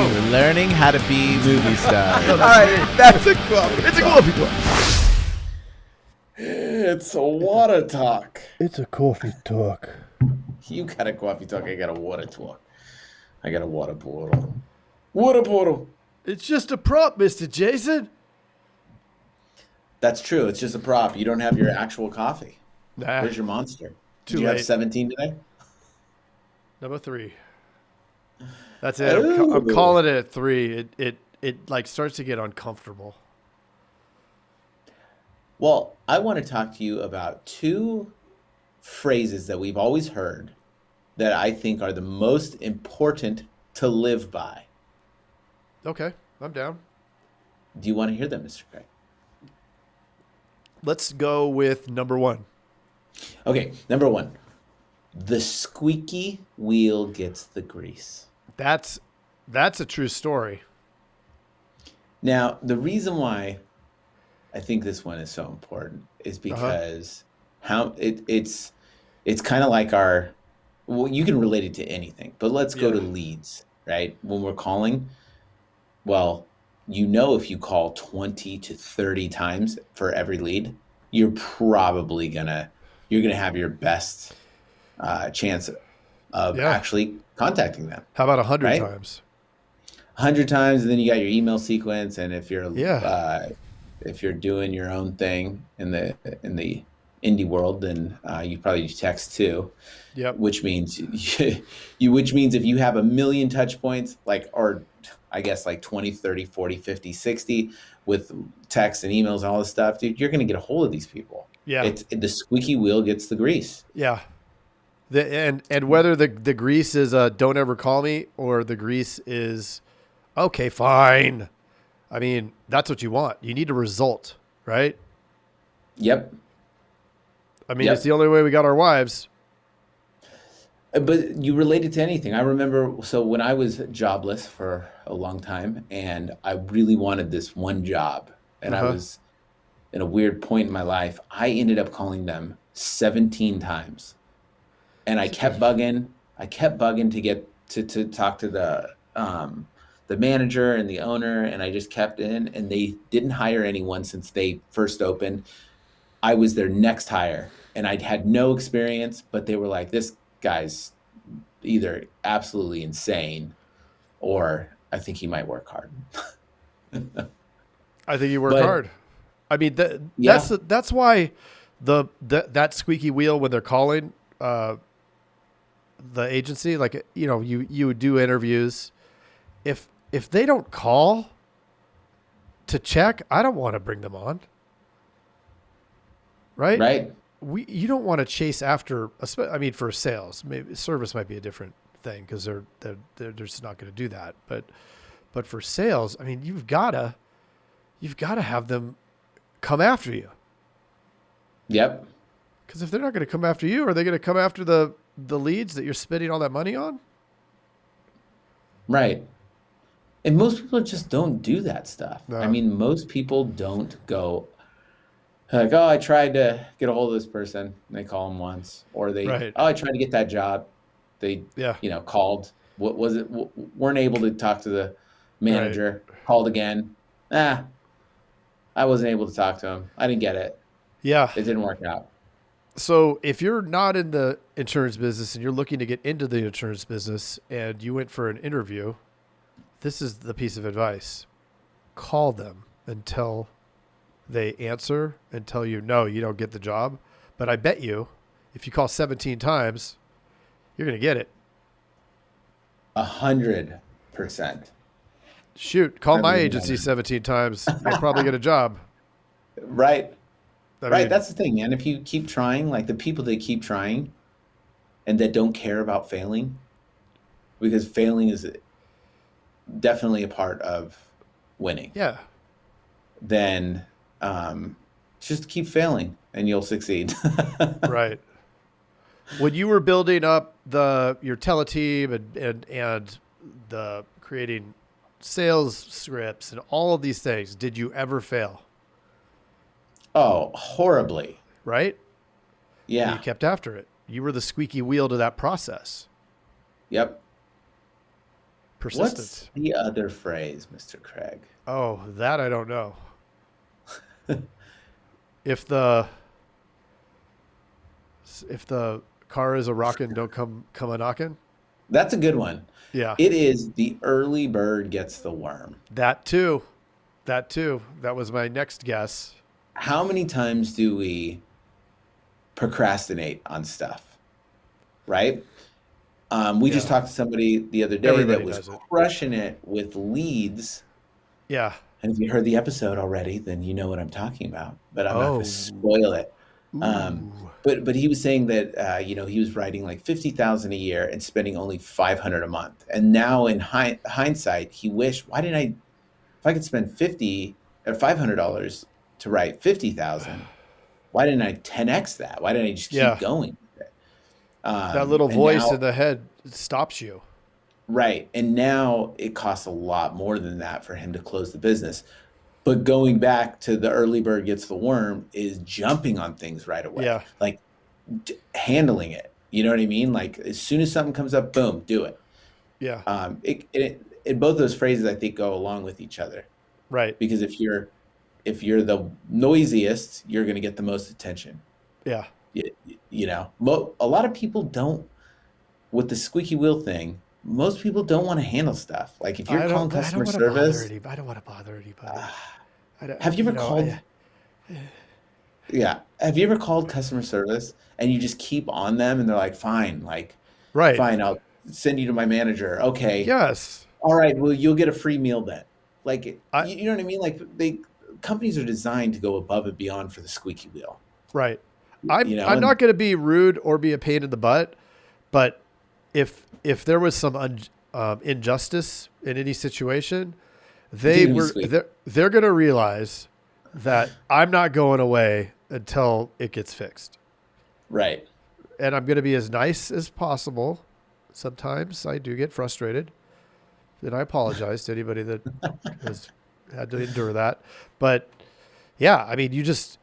You're learning how to be movie stars. All right, that's a coffee. It's a coffee talk. It's a water talk. It's a coffee talk. You got a coffee talk. I got a water talk. I got a water portal. Water portal. It's just a prop, Mr. Jason. That's true. It's just a prop. You don't have your actual coffee. Nah. Where's your monster? Did Too you have late. 17 today? Number 3. That's it. I'm calling it at 3. It like starts to get uncomfortable. Well, I want to talk to you about 2 phrases that we've always heard that I think are the most important to live by. Okay, I'm down. Do you want to hear them, Mr. Craig? Let's go with number 1. Okay, number 1. The squeaky wheel gets the grease. That's a true story. Now, the reason why I think this one is so important is because it's kind of like well, you can relate it to anything, but let's go to leads, right? When we're calling, well, if you call 20 to 30 times for every lead, you're probably gonna have your best chance of actually contacting them. How about 100 times? 100 times, and then you got your email sequence, and if you're doing your own thing in the indie world, then you probably text too. Yep. Which means if you have 1 million touch points, or I guess 20, 30, 40, 50, 60 with text and emails and all this stuff, dude, you're going to get a hold of these people. Yeah. The squeaky wheel gets the grease. Yeah. And whether the grease is don't ever call me, or the grease is okay, fine. I mean, that's what you want. You need a result, right? Yep. I mean, it's the only way we got our wives. But you relate it to anything. I remember, so when I was jobless for a long time, and I really wanted this one job, and I was in a weird point in my life, I ended up calling them 17 times. And I kept bugging. To get to talk to the manager and the owner, and I just kept in, and they didn't hire anyone since they first opened. I was their next hire, and I'd had no experience, but they were like, this guy's either absolutely insane, or I think he might work hard. I think you work hard. I mean, that's why that squeaky wheel when they're calling the agency, you would do interviews. If they don't call to check, I don't want to bring them on. Right? Right. You don't want to chase after. I mean, for sales, maybe service might be a different thing because they're just not going to do that. But for sales, I mean, you've got to have them come after you. Yep. Because if they're not going to come after you, are they going to come after the leads that you're spending all that money on? Right. And most people just don't do that stuff. No. I mean, most people don't go like, oh, I tried to get a hold of this person. And they call them once. Or I tried to get that job. They, called. What was it? Weren't able to talk to the manager. Right. Called again. I wasn't able to talk to him. I didn't get it. Yeah. It didn't work out. So if you're not in the insurance business and you're looking to get into the insurance business and you went for an interview, this is the piece of advice. Call them until they answer and tell you, no, you don't get the job. But I bet you, if you call 17 times, you're going to get it. 100%. Shoot, call my agency 17 times. You'll probably get a job. Right. I mean, that's the thing, man. If you keep trying, like the people that keep trying and that don't care about failing, because failing is definitely a part of winning. Yeah. Then just keep failing and you'll succeed. Right. When you were building up your teleteam and the creating sales scripts and all of these things, did you ever fail? Oh, horribly. Right? Yeah. You kept after it. You were the squeaky wheel to that process. Yep. Persistence. What's the other phrase, Mr. Craig? Oh, that I don't know. If the car is a rockin', don't come a knockin'. That's a good one. Yeah. It is the early bird gets the worm. That too. That was my next guess. How many times do we procrastinate on stuff, right? We just talked to somebody the other day Everybody that was does it. crushing it with leads. Yeah. And if you heard the episode already, then you know what I'm talking about. But I'm not going Oh. to spoil it. But he was saying that he was writing like 50,000 a year and spending only 500 a month. And now in hindsight, he wished, if I could spend $500 to write 50,000, why didn't I 10x that? Why didn't I just keep going with it? That little voice in the head stops you. Right. And now it costs a lot more than that for him to close the business. But going back to the early bird gets the worm is jumping on things right away. Yeah. Like handling it. You know what I mean? Like as soon as something comes up, boom, do it. Yeah. In both those phrases, I think go along with each other. Right. Because if you're the noisiest, you're going to get the most attention. Yeah. A lot of people don't, with the squeaky wheel thing, most people don't want to handle stuff. Like if you're calling customer service, I don't want to bother anybody. Have you ever called? Yeah. Have you ever called customer service and you just keep on them and they're like, fine, fine, I'll send you to my manager. Okay. Yes. All right. Well, you'll get a free meal then. Like, you know what I mean? Like companies are designed to go above and beyond for the squeaky wheel. Right. I'm not going to be rude or be a pain in the butt, but if there was some injustice in any situation, they're going to realize that I'm not going away until it gets fixed. Right. And I'm going to be as nice as possible. Sometimes I do get frustrated, and I apologize to anybody that has had to endure that. But yeah, I mean, you just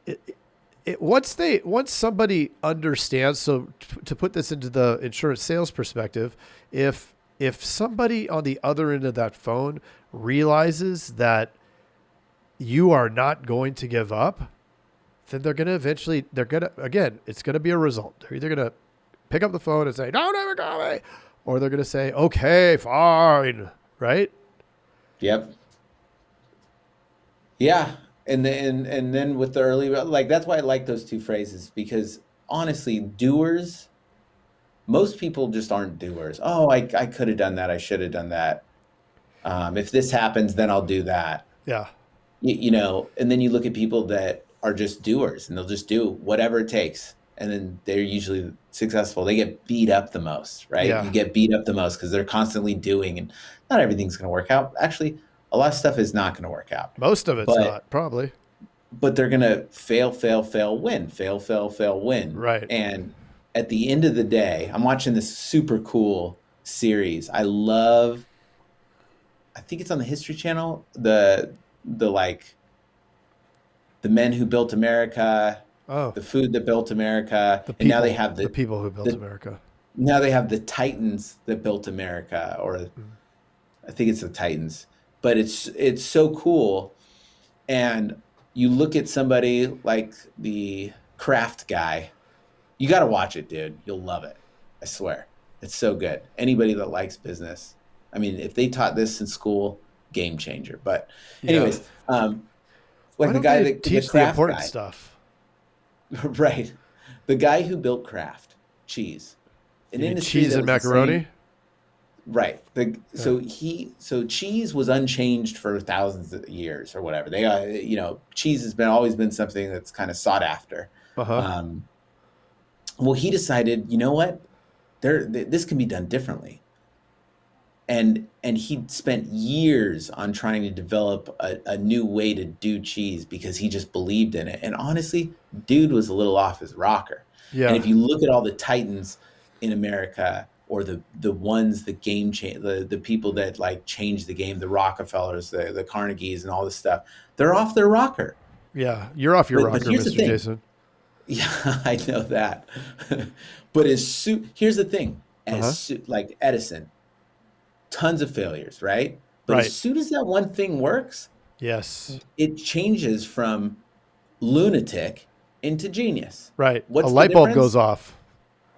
once somebody understands. So to put this into the insurance sales perspective, if somebody on the other end of that phone realizes that you are not going to give up, then it's going to be a result. They're either going to pick up the phone and say, "Don't ever call me," or they're going to say, "Okay, fine." Right? Yep. Yeah. And then with the early, like, that's why I like those two phrases, because honestly, doers, most people just aren't doers. Oh, I could have done that. I should have done that. If this happens, then I'll do that. Yeah. And then you look at people that are just doers and they'll just do whatever it takes. And then they're usually successful. They get beat up the most, right? Yeah. You get beat up the most because they're constantly doing, and not everything's going to work out. Actually, a lot of stuff is not going to work out. Most of it's not, probably. But they're going to fail, win, fail, win. Right. And at the end of the day, I'm watching this super cool series. I think it's on the History Channel, the men who built America, the food that built America, and now they have the people who built America. Now they have the Titans that built America, or I think it's the Titans. But it's so cool. And you look at somebody like the Kraft guy, you got to watch it, dude. You'll love it. I swear. It's so good. Anybody that likes business. I mean, if they taught this in school, game changer. But anyways, like the guy that teach the important stuff. Right. The guy who built Kraft cheese. Cheese and macaroni? Right. So cheese was unchanged for thousands of years or whatever. Cheese has always been something that's kind of sought after. Uh-huh. Well, he decided, you know what? This can be done differently. And he spent years on trying to develop a new way to do cheese because he just believed in it. And honestly, dude was a little off his rocker. Yeah. And if you look at all the titans in America, or the ones that the people that like changed the game, the Rockefellers, the Carnegies, and all this stuff, they're off their rocker. Yeah, you're off your rocker, Mr. Jason. Yeah, I know that. But here's the thing: like Edison tons of failures, right? But as Right. soon as that one thing works, Yes. it changes from lunatic into genius. Right. A What's the light bulb difference? goes off.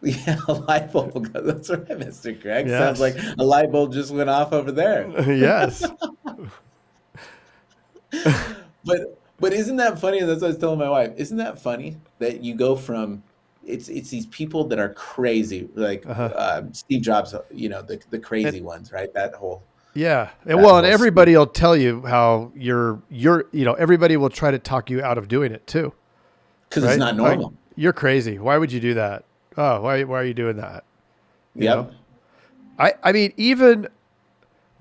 Yeah, a light bulb. That's right, Mr. Craig. Sounds like Yes. a light bulb just went off over there. Yes. But isn't that funny? And that's what I was telling my wife. Isn't that funny that you go from it's these people that are crazy, like Uh-huh. Steve Jobs, the And crazy ones, right? yeah. And That well, and whole everybody will tell you how everybody will try to talk you out of doing it too. because it's Right? not Like, normal. you're crazy. Why would you do that? Oh, why are you doing that? You know? Yep. I mean, even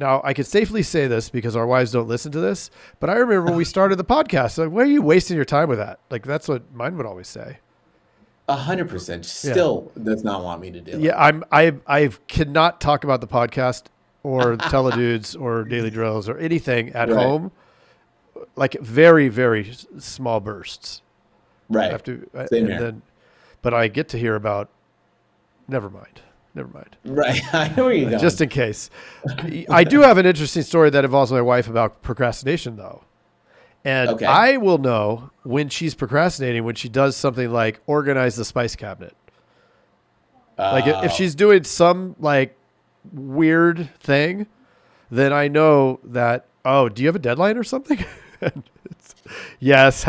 now I can safely say this because our wives don't listen to this, but I remember when we started the podcast, like, why are you wasting your time with that? Like, that's what mine would always say. 100% Yeah. still does not want me to do Yeah. I cannot talk about the podcast or the Teledudes or Daily Drills or anything at Right. home, like very, very small bursts. it. I Right. have to, Same and here. then, but I get to hear about, never mind. Right. I know where you're going. Just in case. I do have an interesting story that involves my wife about procrastination, though. And Okay. I will know when she's procrastinating when she does something like organize the spice cabinet. Like if Oh, she's doing some like weird thing, then I know that, oh, do you have a deadline or something? And yes.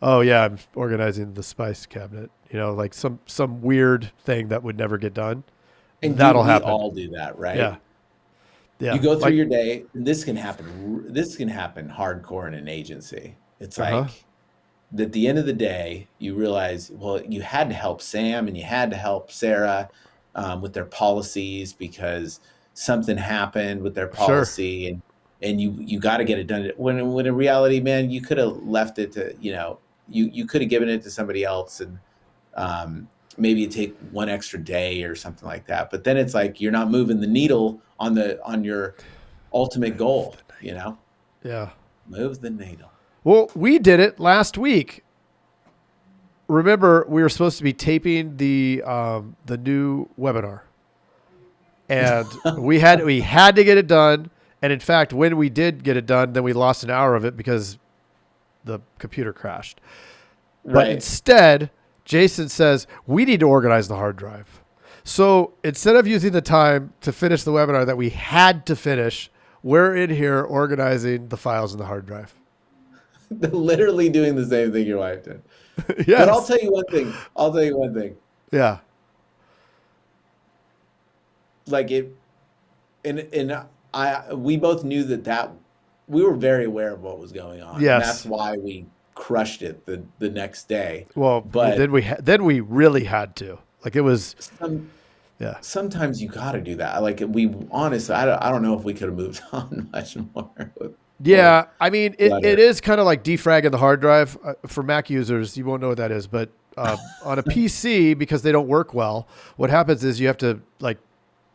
Oh yeah, I'm organizing the spice cabinet. Like some weird thing that would never get done. and That'll dude, we happen. all do that, right? Yeah. Yeah. You go through Like, your day, and this can happen. This can happen hardcore in an agency. It's uh-huh. like at the end of the day, you realize, well, you had to help Sam and you had to help Sarah with their policies because something happened with their Sure. policy, and you got to get it done. When in reality, man, you could have left it to you could have given it to somebody else, and maybe take one extra day or something like that. But then it's like you're not moving the needle on your ultimate goal. Yeah. Move the needle. Well, we did it last week. Remember, we were supposed to be taping the new webinar, and we had to get it done. And in fact, when we did get it done, then we lost an hour of it because the computer crashed. But Right. instead, Jason says we need to organize the hard drive. So instead of using the time to finish the webinar that we had to finish, we're in here organizing the files in the hard drive. They're literally doing the same thing your wife did. Yes. But I'll tell you one thing. Yeah. Like it, and we both knew that we were very aware of what was going on. Yes. And that's why we crushed it the next day. Well, But then we really had to. Like it was. Yeah. Sometimes you got to do that. Like honestly, I don't know if we could have moved on much more. Yeah, I mean, it Letter. is kind of like defragging the hard drive. For Mac users, you won't know what that is, but on a PC, because they don't work well, what happens is you have to like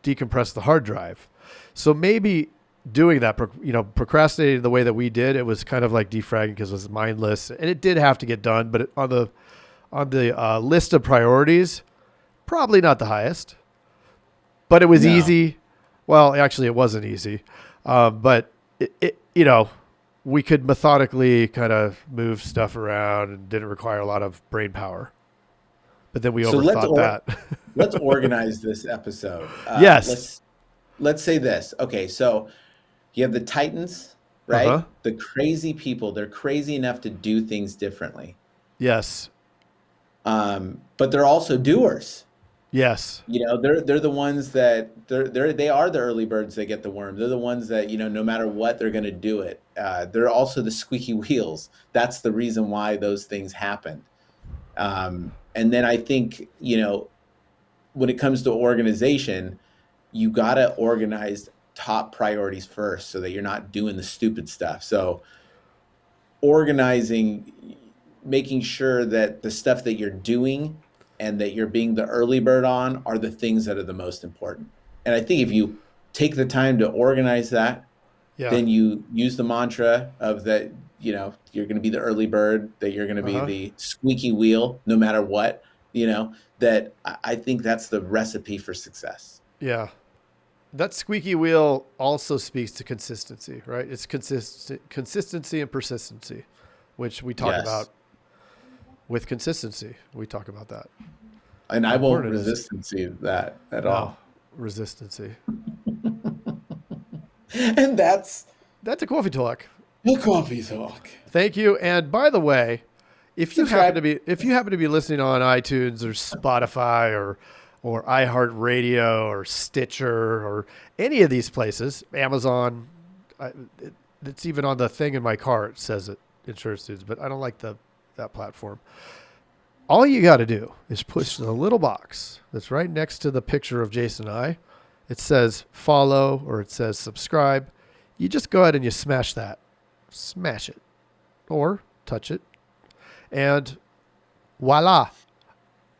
decompress the hard drive. So maybe doing that, procrastinating the way that we did, it was kind of like defragging because it was mindless, and it did have to get done. But on the list of priorities, probably not the highest, but it was No. easy. Well, actually, it wasn't easy, but we could methodically kind of move stuff around and didn't require a lot of brain power. But then we overthought that. Let's organize this episode. Yes. Let's say this. Okay, so you have the Titans, right? Uh-huh. The crazy people. They're crazy enough to do things differently. Yes. But they're also doers. Yes. They're the ones that they are the early birds that get the worm. They're the ones that no matter what, they're going to do it. They're also the squeaky wheels. That's the reason why those things happened. And then I think when it comes to organization, you got to organize top priorities first so that you're not doing the stupid stuff. So organizing, making sure that the stuff that you're doing and that you're being the early bird on are the things that are the most important. And I think if you take the time to organize that, then you use the mantra of that, you're going to be the early bird, that you're going to be the squeaky wheel, no matter what, that I think that's the recipe for success. Yeah. that squeaky wheel also speaks to consistency, right? It's consistency and persistency, which we talk about with consistency. We talk about that. And I won't resistancy that at all. Resistancy. And that's a coffee talk. A coffee talk. Thank you. And by the way, if you happen to be listening on iTunes or Spotify or iHeartRadio or Stitcher or any of these places, Amazon, it's even on the thing in my car. It says it, Insurance Dudes, but I don't like that platform. All you got to do is push the little box that's right next to the picture of Jason and I. It says follow or it says subscribe. You just go ahead and you smash that. Smash it or touch it. And voila.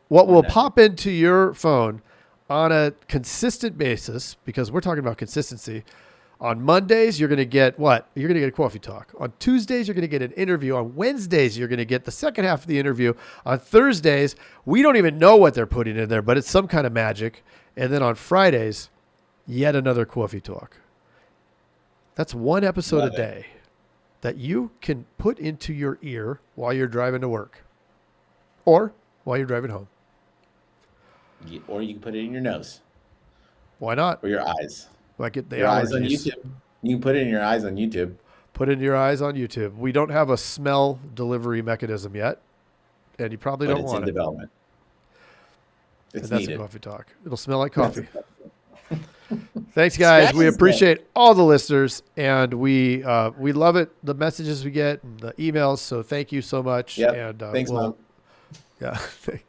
What will pop into your phone on a consistent basis, because we're talking about consistency, on Mondays, you're going to get what? You're going to get a coffee talk. On Tuesdays, you're going to get an interview. On Wednesdays, you're going to get the second half of the interview. On Thursdays, we don't even know what they're putting in there, but it's some kind of magic. And then on Fridays, yet another coffee talk. That's one episode a day that you can put into your ear while you're driving to work or while you're driving home. Or you can put it in your nose. Why not? Or your eyes. Like your eyes on YouTube. You can put it in your eyes on YouTube. Put it in your eyes on YouTube. We don't have a smell delivery mechanism yet, and you probably don't want it. It's in development. It's needed. That's a coffee talk. It'll smell like coffee. Thanks, guys. We appreciate all the listeners, and we love it. The messages we get, and the emails. So thank you so much. Yep. And thanks, Mom. Yeah.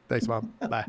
Thanks, Mom. Bye.